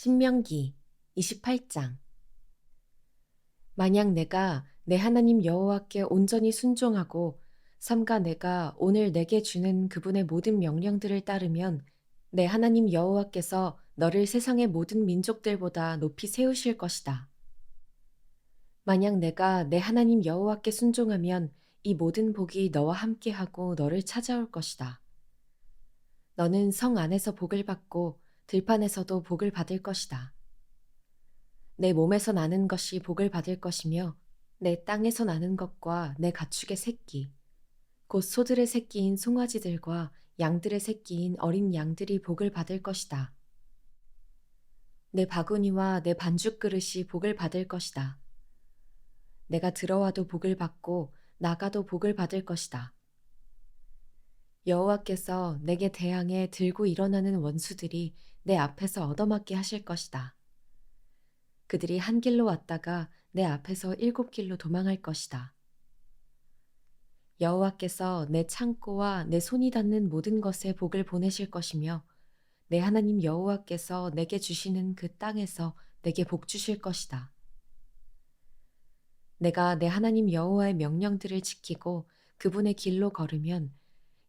신명기 28장. 만약 내가 내 하나님 여호와께 온전히 순종하고 삼가 내가 오늘 내게 주는 그분의 모든 명령들을 따르면 내 하나님 여호와께서 너를 세상의 모든 민족들보다 높이 세우실 것이다. 만약 내가 내 하나님 여호와께 순종하면 이 모든 복이 너와 함께하고 너를 찾아올 것이다. 너는 성 안에서 복을 받고 들판에서도 복을 받을 것이다. 내 몸에서 나는 것이 복을 받을 것이며 내 땅에서 나는 것과 내 가축의 새끼, 곧 소들의 새끼인 송아지들과 양들의 새끼인 어린 양들이 복을 받을 것이다. 내 바구니와 내 반죽 그릇이 복을 받을 것이다. 내가 들어와도 복을 받고 나가도 복을 받을 것이다. 여호와께서 내게 대항해 들고 일어나는 원수들이 내 앞에서 얻어맞게 하실 것이다. 그들이 한 길로 왔다가 내 앞에서 7길로 도망할 것이다. 여호와께서 내 창고와 내 손이 닿는 모든 것에 복을 보내실 것이며 내 하나님 여호와께서 내게 주시는 그 땅에서 내게 복 주실 것이다. 내가 내 하나님 여호와의 명령들을 지키고 그분의 길로 걸으면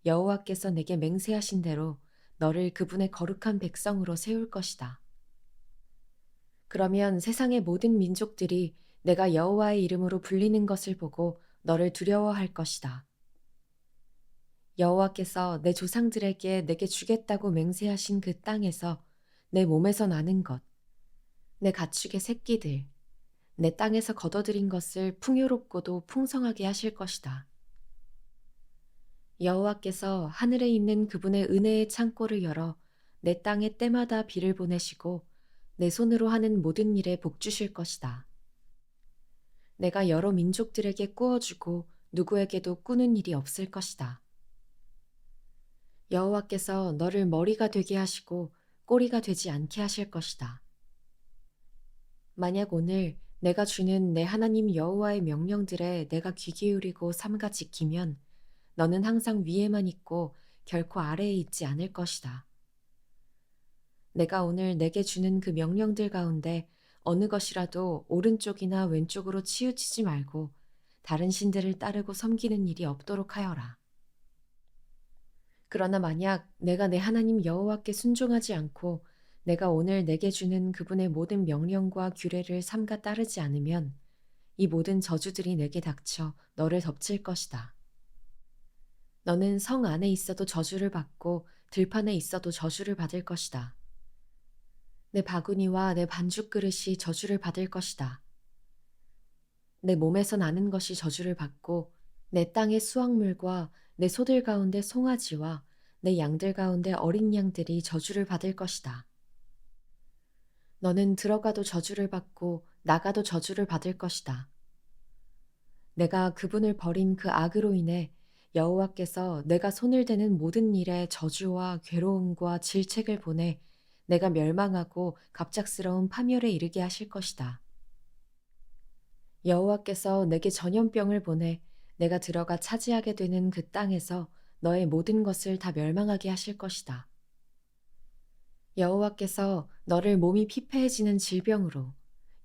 여호와께서 내게 맹세하신 대로 너를 그분의 거룩한 백성으로 세울 것이다. 그러면 세상의 모든 민족들이 내가 여호와의 이름으로 불리는 것을 보고 너를 두려워할 것이다. 여호와께서 내 조상들에게 내게 주겠다고 맹세하신 그 땅에서 내 몸에서 나는 것, 내 가축의 새끼들, 내 땅에서 거둬들인 것을 풍요롭고도 풍성하게 하실 것이다. 여호와께서 하늘에 있는 그분의 은혜의 창고를 열어 내 땅에 때마다 비를 보내시고 내 손으로 하는 모든 일에 복 주실 것이다. 내가 여러 민족들에게 꾸어주고 누구에게도 꾸는 일이 없을 것이다. 여호와께서 너를 머리가 되게 하시고 꼬리가 되지 않게 하실 것이다. 만약 오늘 내가 주는 내 하나님 여호와의 명령들에 내가 귀 기울이고 삼가 지키면 너는 항상 위에만 있고 결코 아래에 있지 않을 것이다. 내가 오늘 내게 주는 그 명령들 가운데 어느 것이라도 오른쪽이나 왼쪽으로 치우치지 말고 다른 신들을 따르고 섬기는 일이 없도록 하여라. 그러나 만약 내가 내 하나님 여호와께 순종하지 않고 내가 오늘 내게 주는 그분의 모든 명령과 규례를 삼가 따르지 않으면 이 모든 저주들이 내게 닥쳐 너를 덮칠 것이다. 너는 성 안에 있어도 저주를 받고 들판에 있어도 저주를 받을 것이다. 내 바구니와 내 반죽 그릇이 저주를 받을 것이다. 내 몸에서 나는 것이 저주를 받고 내 땅의 수확물과 내 소들 가운데 송아지와 내 양들 가운데 어린 양들이 저주를 받을 것이다. 너는 들어가도 저주를 받고 나가도 저주를 받을 것이다. 내가 그분을 버린 그 악으로 인해 여호와께서 내가 손을 대는 모든 일에 저주와 괴로움과 질책을 보내 내가 멸망하고 갑작스러운 파멸에 이르게 하실 것이다. 여호와께서 내게 전염병을 보내 내가 들어가 차지하게 되는 그 땅에서 너의 모든 것을 다 멸망하게 하실 것이다. 여호와께서 너를 몸이 피폐해지는 질병으로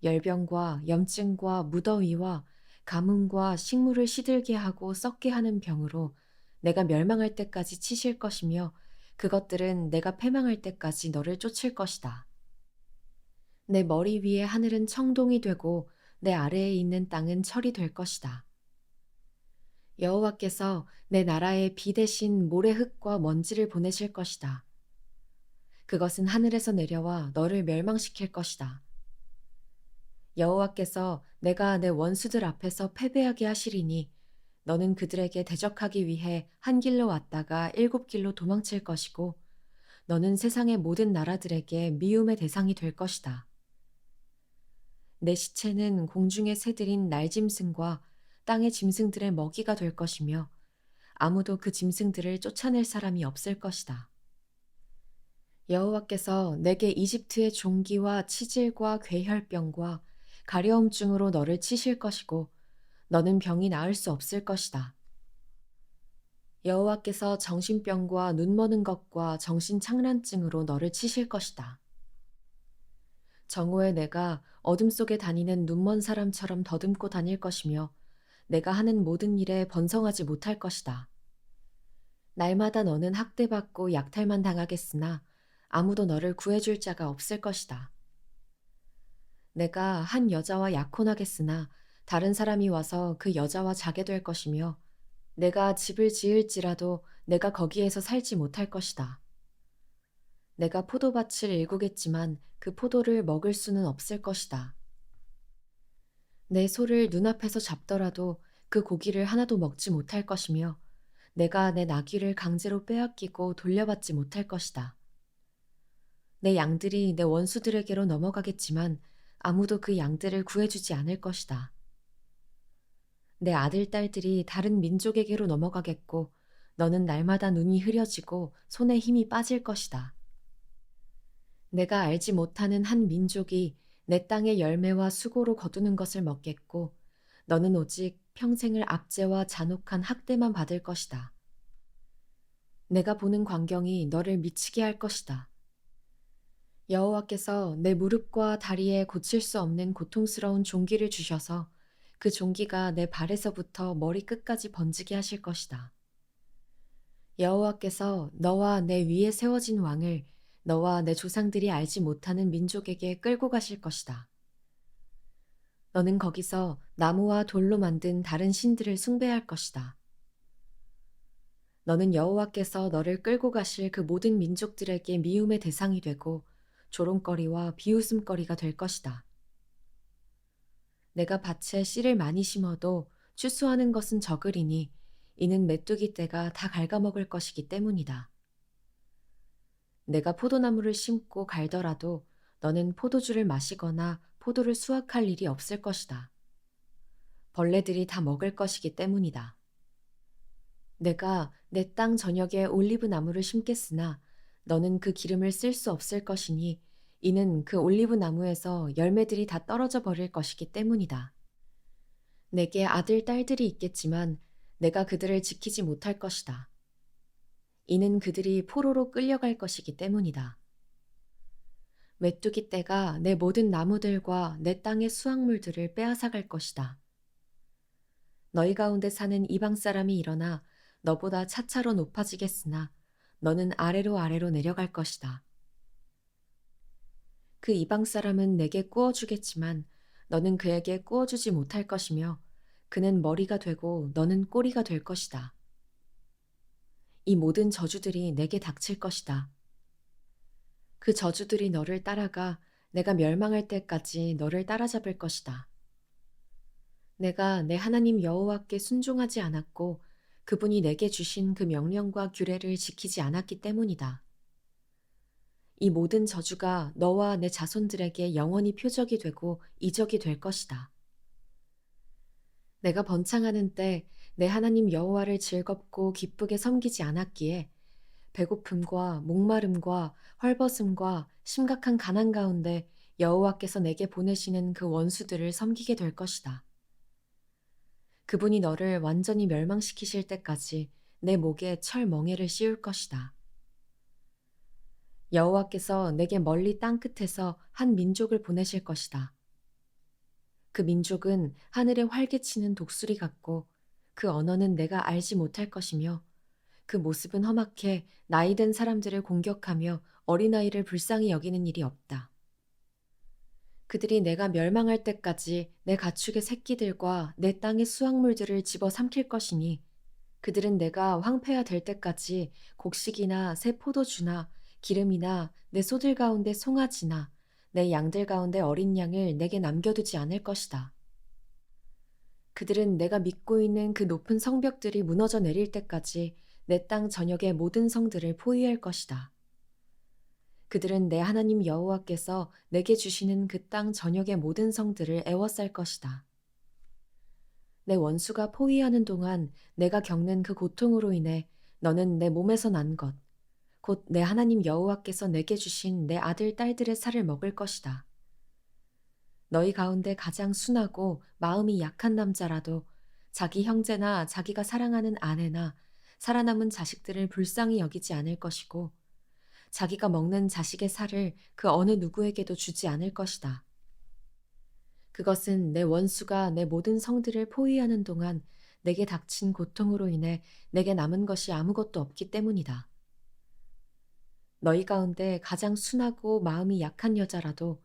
열병과 염증과 무더위와 가뭄과 식물을 시들게 하고 썩게 하는 병으로 내가 멸망할 때까지 치실 것이며 그것들은 내가 패망할 때까지 너를 쫓을 것이다. 내 머리 위에 하늘은 청동이 되고 내 아래에 있는 땅은 철이 될 것이다. 여호와께서 내 나라에 비 대신 모래 흙과 먼지를 보내실 것이다. 그것은 하늘에서 내려와 너를 멸망시킬 것이다. 여호와께서 내가 내 원수들 앞에서 패배하게 하시리니 너는 그들에게 대적하기 위해 한 길로 왔다가 7길로 도망칠 것이고 너는 세상의 모든 나라들에게 미움의 대상이 될 것이다. 내 시체는 공중의 새들인 날짐승과 땅의 짐승들의 먹이가 될 것이며 아무도 그 짐승들을 쫓아낼 사람이 없을 것이다. 여호와께서 내게 이집트의 종기와 치질과 괴혈병과 가려움증으로 너를 치실 것이고 너는 병이 나을 수 없을 것이다. 여호와께서 정신병과 눈머는 것과 정신착란증으로 너를 치실 것이다. 정오에 내가 어둠 속에 다니는 눈먼 사람처럼 더듬고 다닐 것이며 내가 하는 모든 일에 번성하지 못할 것이다. 날마다 너는 학대받고 약탈만 당하겠으나 아무도 너를 구해줄 자가 없을 것이다. 내가 한 여자와 약혼하겠으나 다른 사람이 와서 그 여자와 자게 될 것이며 내가 집을 지을지라도 내가 거기에서 살지 못할 것이다. 내가 포도밭을 일구겠지만 그 포도를 먹을 수는 없을 것이다. 내 소를 눈앞에서 잡더라도 그 고기를 하나도 먹지 못할 것이며 내가 내 나귀를 강제로 빼앗기고 돌려받지 못할 것이다. 내 양들이 내 원수들에게로 넘어가겠지만 아무도 그 양들을 구해주지 않을 것이다. 내 아들, 딸들이 다른 민족에게로 넘어가겠고 너는 날마다 눈이 흐려지고 손에 힘이 빠질 것이다. 내가 알지 못하는 한 민족이 내 땅의 열매와 수고로 거두는 것을 먹겠고 너는 오직 평생을 압제와 잔혹한 학대만 받을 것이다. 내가 보는 광경이 너를 미치게 할 것이다. 여호와께서 내 무릎과 다리에 고칠 수 없는 고통스러운 종기를 주셔서 그 종기가 내 발에서부터 머리 끝까지 번지게 하실 것이다. 여호와께서 너와 내 위에 세워진 왕을 너와 내 조상들이 알지 못하는 민족에게 끌고 가실 것이다. 너는 거기서 나무와 돌로 만든 다른 신들을 숭배할 것이다. 너는 여호와께서 너를 끌고 가실 그 모든 민족들에게 미움의 대상이 되고 조롱거리와 비웃음거리가 될 것이다. 내가 밭에 씨를 많이 심어도 추수하는 것은 적으리니 이는 메뚜기 떼가 다 갉아먹을 것이기 때문이다. 내가 포도나무를 심고 갈더라도 너는 포도주를 마시거나 포도를 수확할 일이 없을 것이다. 벌레들이 다 먹을 것이기 때문이다. 내가 내 땅 전역에 올리브 나무를 심겠으나 너는 그 기름을 쓸 수 없을 것이니 이는 그 올리브 나무에서 열매들이 다 떨어져 버릴 것이기 때문이다. 내게 아들, 딸들이 있겠지만 내가 그들을 지키지 못할 것이다. 이는 그들이 포로로 끌려갈 것이기 때문이다. 메뚜기 떼가 내 모든 나무들과 내 땅의 수확물들을 빼앗아갈 것이다. 너희 가운데 사는 이방 사람이 일어나 너보다 차차로 높아지겠으나 너는 아래로 아래로 내려갈 것이다. 그 이방 사람은 내게 구워주겠지만 너는 그에게 구워주지 못할 것이며 그는 머리가 되고 너는 꼬리가 될 것이다. 이 모든 저주들이 내게 닥칠 것이다. 그 저주들이 너를 따라가 내가 멸망할 때까지 너를 따라잡을 것이다. 내가 내 하나님 여호와께 순종하지 않았고 그분이 내게 주신 그 명령과 규례를 지키지 않았기 때문이다. 이 모든 저주가 너와 내 자손들에게 영원히 표적이 되고 이적이 될 것이다. 내가 번창하는 때 내 하나님 여호와를 즐겁고 기쁘게 섬기지 않았기에 배고픔과 목마름과 헐벗음과 심각한 가난 가운데 여호와께서 내게 보내시는 그 원수들을 섬기게 될 것이다. 그분이 너를 완전히 멸망시키실 때까지 내 목에 철 멍에를 씌울 것이다. 여호와께서 내게 멀리 땅 끝에서 한 민족을 보내실 것이다. 그 민족은 하늘에 활개치는 독수리 같고 그 언어는 내가 알지 못할 것이며 그 모습은 험악해 나이든 사람들을 공격하며 어린아이를 불쌍히 여기는 일이 없다. 그들이 내가 멸망할 때까지 내 가축의 새끼들과 내 땅의 수확물들을 집어 삼킬 것이니 그들은 내가 황폐화 될 때까지 곡식이나 새 포도주나 기름이나 내 소들 가운데 송아지나 내 양들 가운데 어린 양을 내게 남겨두지 않을 것이다. 그들은 내가 믿고 있는 그 높은 성벽들이 무너져 내릴 때까지 내 땅 전역의 모든 성들을 포위할 것이다. 그들은 내 하나님 여호와께서 내게 주시는 그 땅 전역의 모든 성들을 애워쌀 것이다. 내 원수가 포위하는 동안 내가 겪는 그 고통으로 인해 너는 내 몸에서 난 것, 곧 내 하나님 여호와께서 내게 주신 내 아들, 딸들의 살을 먹을 것이다. 너희 가운데 가장 순하고 마음이 약한 남자라도 자기 형제나 자기가 사랑하는 아내나 살아남은 자식들을 불쌍히 여기지 않을 것이고 자기가 먹는 자식의 살을 그 어느 누구에게도 주지 않을 것이다. 그것은 내 원수가 내 모든 성들을 포위하는 동안 내게 닥친 고통으로 인해 내게 남은 것이 아무것도 없기 때문이다. 너희 가운데 가장 순하고 마음이 약한 여자라도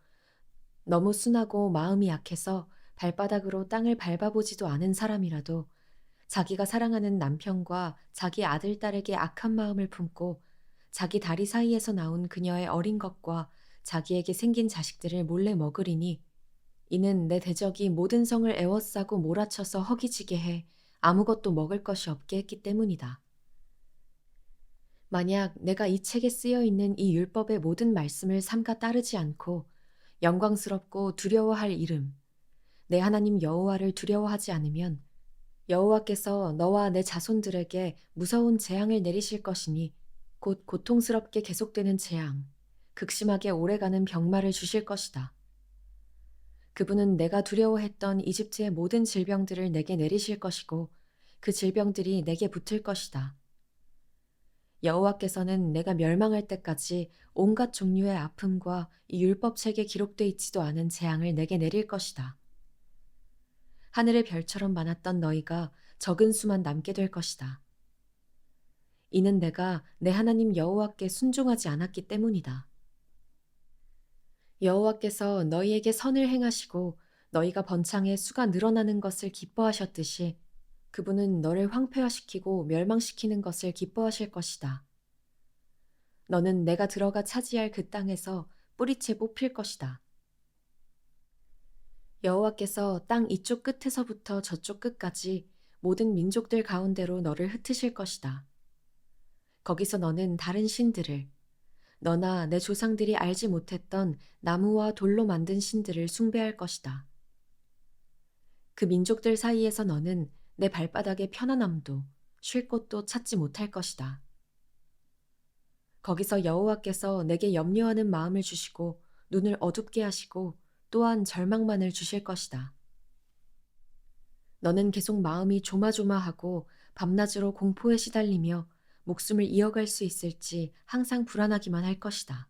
너무 순하고 마음이 약해서 발바닥으로 땅을 밟아보지도 않은 사람이라도 자기가 사랑하는 남편과 자기 아들, 딸에게 악한 마음을 품고 자기 다리 사이에서 나온 그녀의 어린 것과 자기에게 생긴 자식들을 몰래 먹으리니 이는 내 대적이 모든 성을 애워싸고 몰아쳐서 허기지게 해 아무것도 먹을 것이 없게 했기 때문이다. 만약 내가 이 책에 쓰여 있는 이 율법의 모든 말씀을 삼가 따르지 않고 영광스럽고 두려워할 이름, 내 하나님 여호와를 두려워하지 않으면 여호와께서 너와 내 자손들에게 무서운 재앙을 내리실 것이니 곧 고통스럽게 계속되는 재앙, 극심하게 오래가는 병마를 주실 것이다. 그분은 내가 두려워했던 이집트의 모든 질병들을 내게 내리실 것이고 그 질병들이 내게 붙을 것이다. 여호와께서는 내가 멸망할 때까지 온갖 종류의 아픔과 이 율법책에 기록돼 있지도 않은 재앙을 내게 내릴 것이다. 하늘의 별처럼 많았던 너희가 적은 수만 남게 될 것이다. 이는 내가 내 하나님 여호와께 순종하지 않았기 때문이다. 여호와께서 너희에게 선을 행하시고 너희가 번창해 수가 늘어나는 것을 기뻐하셨듯이 그분은 너를 황폐화시키고 멸망시키는 것을 기뻐하실 것이다. 너는 내가 들어가 차지할 그 땅에서 뿌리채 뽑힐 것이다. 여호와께서 땅 이쪽 끝에서부터 저쪽 끝까지 모든 민족들 가운데로 너를 흩으실 것이다. 거기서 너는 다른 신들을, 너나 내 조상들이 알지 못했던 나무와 돌로 만든 신들을 숭배할 것이다. 그 민족들 사이에서 너는 내 발바닥의 편안함도 쉴 곳도 찾지 못할 것이다. 거기서 여호와께서 내게 염려하는 마음을 주시고 눈을 어둡게 하시고 또한 절망만을 주실 것이다. 너는 계속 마음이 조마조마하고 밤낮으로 공포에 시달리며 목숨을 이어갈 수 있을지 항상 불안하기만 할 것이다.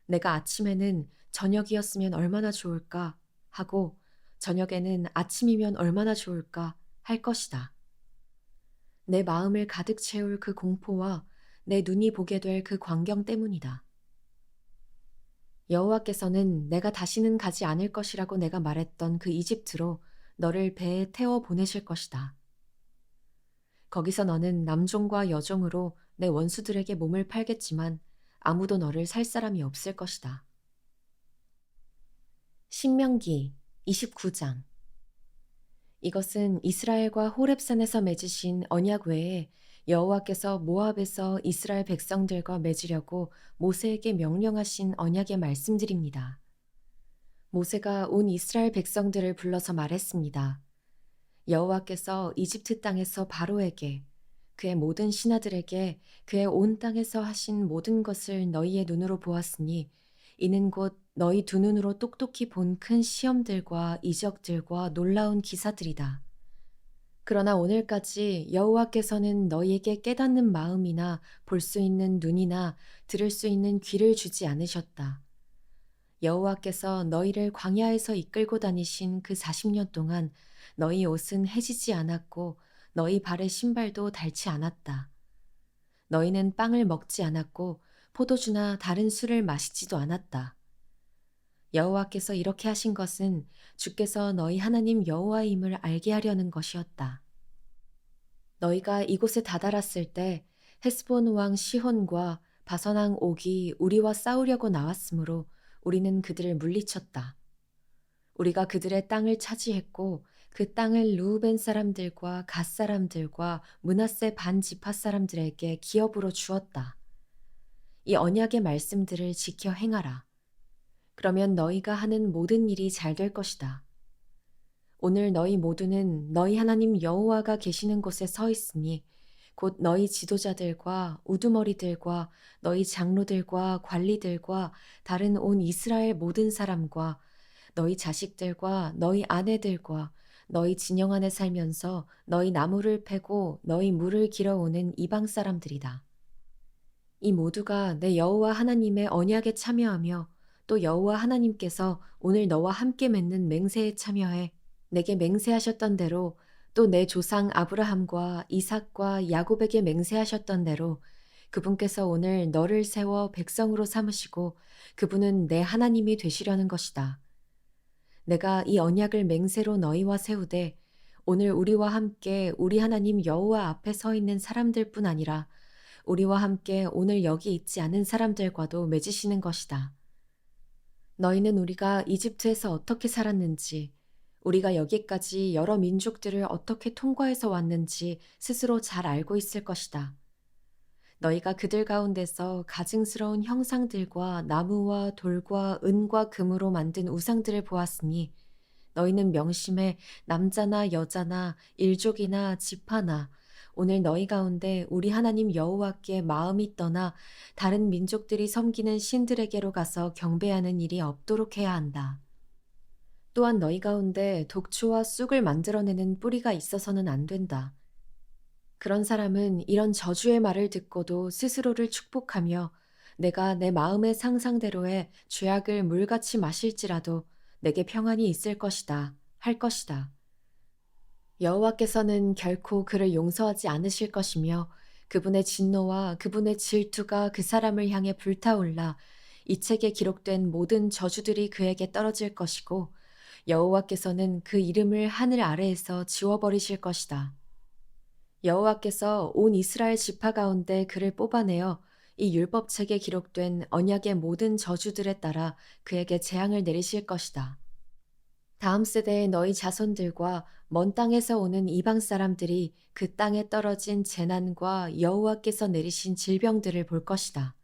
내가 아침에는 저녁이었으면 얼마나 좋을까 하고 저녁에는 아침이면 얼마나 좋을까 할 것이다. 내 마음을 가득 채울 그 공포와 내 눈이 보게 될 그 광경 때문이다. 여호와께서는 내가 다시는 가지 않을 것이라고 내가 말했던 그 이집트로 너를 배에 태워 보내실 것이다. 거기서 너는 남종과 여종으로 내 원수들에게 몸을 팔겠지만 아무도 너를 살 사람이 없을 것이다. 신명기 29장. 이것은 이스라엘과 호렙산에서 맺으신 언약 외에 여호와께서 모압에서 이스라엘 백성들과 맺으려고 모세에게 명령하신 언약의 말씀들입니다. 모세가 온 이스라엘 백성들을 불러서 말했습니다. 여호와께서 이집트 땅에서 바로에게 그의 모든 신하들에게 그의 온 땅에서 하신 모든 것을 너희의 눈으로 보았으니 이는 곧 너희 두 눈으로 똑똑히 본 큰 시험들과 이적들과 놀라운 기사들이다. 그러나 오늘까지 여호와께서는 너희에게 깨닫는 마음이나 볼 수 있는 눈이나 들을 수 있는 귀를 주지 않으셨다. 여호와께서 너희를 광야에서 이끌고 다니신 그 40년 동안 너희 옷은 해지지 않았고 너희 발의 신발도 닳지 않았다. 너희는 빵을 먹지 않았고 포도주나 다른 술을 마시지도 않았다. 여호와께서 이렇게 하신 것은 주께서 너희 하나님 여호와임을 알게 하려는 것이었다. 너희가 이곳에 다다랐을 때 헤스본 왕 시혼과 바산 왕 옥이 우리와 싸우려고 나왔으므로 우리는 그들을 물리쳤다. 우리가 그들의 땅을 차지했고 그 땅을 르우벤 사람들과 갓 사람들과 므낫세 반 지파 사람들에게 기업으로 주었다. 이 언약의 말씀들을 지켜 행하라. 그러면 너희가 하는 모든 일이 잘 될 것이다. 오늘 너희 모두는 너희 하나님 여호와가 계시는 곳에 서 있으니 곧 너희 지도자들과 우두머리들과 너희 장로들과 관리들과 다른 온 이스라엘 모든 사람과 너희 자식들과 너희 아내들과 너희 진영 안에 살면서 너희 나무를 패고 너희 물을 길어오는 이방 사람들이다. 이 모두가 내 여호와 하나님의 언약에 참여하며 또 여호와 하나님께서 오늘 너와 함께 맺는 맹세에 참여해 내게 맹세하셨던 대로 또 내 조상 아브라함과 이삭과 야곱에게 맹세하셨던 대로 그분께서 오늘 너를 세워 백성으로 삼으시고 그분은 내 하나님이 되시려는 것이다. 내가 이 언약을 맹세로 너희와 세우되 오늘 우리와 함께 우리 하나님 여호와 앞에 서 있는 사람들뿐 아니라 우리와 함께 오늘 여기 있지 않은 사람들과도 맺으시는 것이다. 너희는 우리가 이집트에서 어떻게 살았는지, 우리가 여기까지 여러 민족들을 어떻게 통과해서 왔는지 스스로 잘 알고 있을 것이다. 너희가 그들 가운데서 가증스러운 형상들과 나무와 돌과 은과 금으로 만든 우상들을 보았으니 너희는 명심해 남자나 여자나 일족이나 지파나 오늘 너희 가운데 우리 하나님 여호와께 마음이 떠나 다른 민족들이 섬기는 신들에게로 가서 경배하는 일이 없도록 해야 한다. 또한 너희 가운데 독초와 쑥을 만들어내는 뿌리가 있어서는 안 된다. 그런 사람은 이런 저주의 말을 듣고도 스스로를 축복하며 내가 내 마음의 상상대로의 죄악을 물같이 마실지라도 내게 평안이 있을 것이다. 할 것이다. 여호와께서는 결코 그를 용서하지 않으실 것이며 그분의 진노와 그분의 질투가 그 사람을 향해 불타올라 이 책에 기록된 모든 저주들이 그에게 떨어질 것이고 여호와께서는 그 이름을 하늘 아래에서 지워버리실 것이다. 여호와께서 온 이스라엘 지파 가운데 그를 뽑아내어 이 율법책에 기록된 언약의 모든 저주들에 따라 그에게 재앙을 내리실 것이다. 다음 세대의 너희 자손들과 먼 땅에서 오는 이방 사람들이 그 땅에 떨어진 재난과 여호와께서 내리신 질병들을 볼 것이다.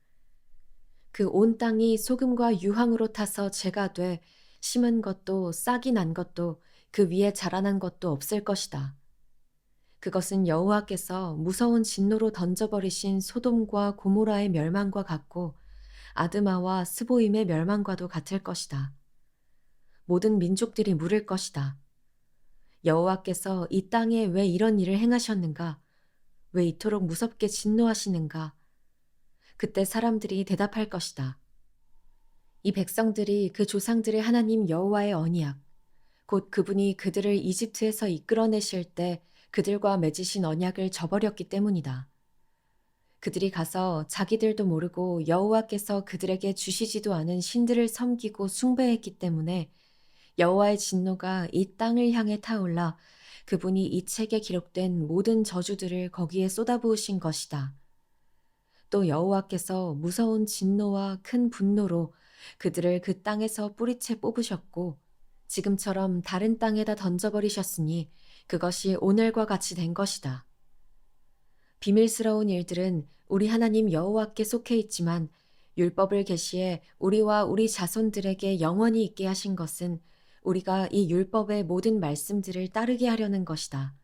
그 온 땅이 소금과 유황으로 타서 재가 돼 심은 것도 싹이 난 것도 그 위에 자라난 것도 없을 것이다. 그것은 여호와께서 무서운 진노로 던져버리신 소돔과 고모라의 멸망과 같고 아드마와 스보임의 멸망과도 같을 것이다. 모든 민족들이 물을 것이다. 여호와께서 이 땅에 왜 이런 일을 행하셨는가? 왜 이토록 무섭게 진노하시는가? 그때 사람들이 대답할 것이다. 이 백성들이 그 조상들의 하나님 여호와의 언약, 곧 그분이 그들을 이집트에서 이끌어내실 때 그들과 맺으신 언약을 저버렸기 때문이다. 그들이 가서 자기들도 모르고 여호와께서 그들에게 주시지도 않은 신들을 섬기고 숭배했기 때문에 여호와의 진노가 이 땅을 향해 타올라 그분이 이 책에 기록된 모든 저주들을 거기에 쏟아부으신 것이다. 또 여호와께서 무서운 진노와 큰 분노로 그들을 그 땅에서 뿌리채 뽑으셨고 지금처럼 다른 땅에다 던져버리셨으니 그것이 오늘과 같이 된 것이다. 비밀스러운 일들은 우리 하나님 여호와께 속해 있지만 율법을 계시해 우리와 우리 자손들에게 영원히 있게 하신 것은 우리가 이 율법의 모든 말씀들을 따르게 하려는 것이다.